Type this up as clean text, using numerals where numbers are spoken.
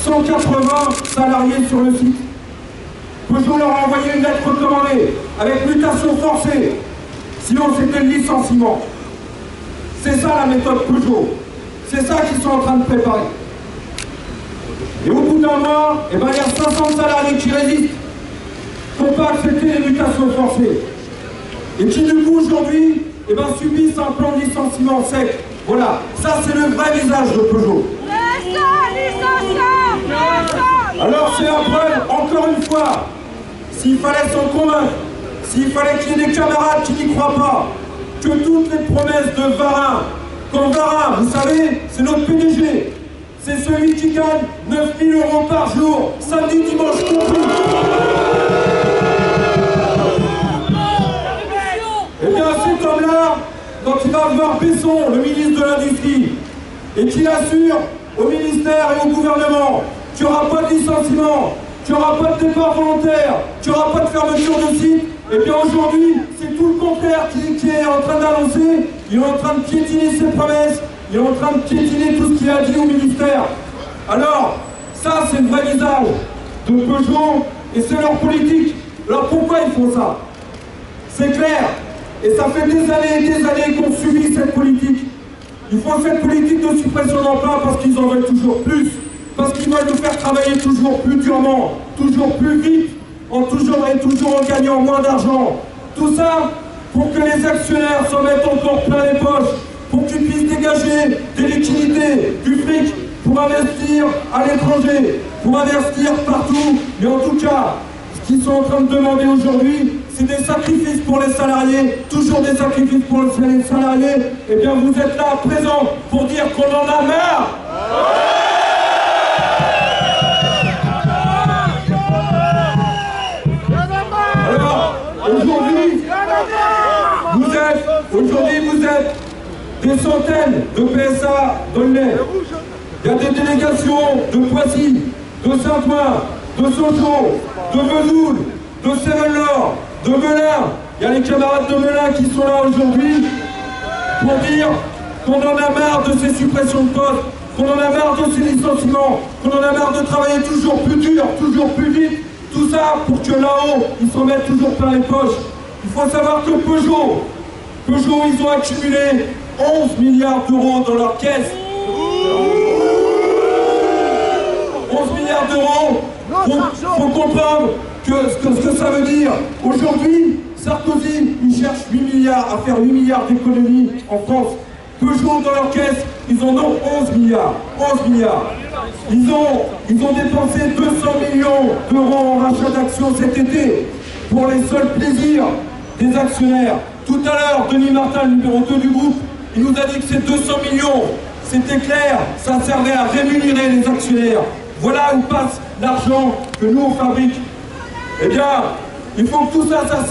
180 salariés sur le site. Peugeot leur a envoyé une lettre recommandée avec mutation forcée. Sinon, c'était le licenciement. C'est ça la méthode Peugeot. C'est ça qu'ils sont en train de préparer. Et au bout d'un mois, il y a 500 salariés qui résistent, qui n'ont pas accepté les mutations forcées. Et qui, du coup, aujourd'hui, subissent un plan de licenciement sec. Voilà, ça c'est le vrai visage de Peugeot. Alors c'est la preuve, encore une fois, s'il fallait s'en convaincre, s'il fallait qu'il y ait des camarades qui n'y croient pas, que toutes les promesses de Varin, quand Varin, vous savez, c'est notre PDG, c'est celui qui gagne 9 000 € par jour, samedi, dimanche compris. Eh bien cet homme-là, quand il va voir Besson, le ministre de l'Industrie, et qu'il assure au ministère et au gouvernement qu'il n'y aura pas de licenciement, qu'il n'y aura pas de départ volontaire, qu'il n'y aura pas de fermeture de site, et bien aujourd'hui, c'est tout le contraire qui est en train d'annoncer. Il est en train de piétiner ses promesses, il est en train de piétiner tout ce qu'il a dit au ministère. Alors, ça c'est le vrai visage de Peugeot, et c'est leur politique. Alors pourquoi ils font ça? C'est clair, et ça fait des années qu'on subit cette politique. Ils font cette politique de suppression d'emplois parce qu'ils en veulent toujours plus, parce qu'ils veulent nous faire travailler toujours plus durement, toujours plus vite, toujours en gagnant moins d'argent. Tout ça pour que les actionnaires s'en mettent encore plein les poches, pour qu'ils puissent dégager des liquidités, du fric, pour investir à l'étranger, pour investir partout. Mais en tout cas, ce qu'ils sont en train de demander aujourd'hui, c'est des sacrifices pour les salariés, toujours des sacrifices pour les salariés. Eh bien, vous êtes là, présents, pour dire qu'on en a marre. Alors, aujourd'hui, vous êtes des centaines de PSA dans le Nez. Il y a des délégations de Poissy, de Saint-Ouen, de Sochaux, de Vesoul, de Sévenlor, de Melun. Il y a les camarades de Melun qui sont là aujourd'hui pour dire qu'on en a marre de ces suppressions de postes, qu'on en a marre de ces licenciements, qu'on en a marre de travailler toujours plus dur, toujours plus vite. Tout ça pour que là-haut, ils s'en mettent toujours plein les poches. Il faut savoir que Peugeot, ils ont accumulé 11 milliards d'euros dans leur caisse. 11 milliards d'euros, faut comprendre ce que ça veut dire. Aujourd'hui, Sarkozy, il cherche 8 milliards, à faire 8 milliards d'économies en France. Peugeot, dans leur caisse, ils en ont 11 milliards. 11 milliards. Ils ont dépensé 200 millions d'euros en rachat d'actions cet été pour les seuls plaisirs des actionnaires. Tout à l'heure, Denis Martin, le numéro 2 du groupe, il nous a dit que ces 200 millions, c'était clair, ça servait à rémunérer les actionnaires. Voilà où passe l'argent que nous on fabrique. Eh bien, il faut que tout ça, ça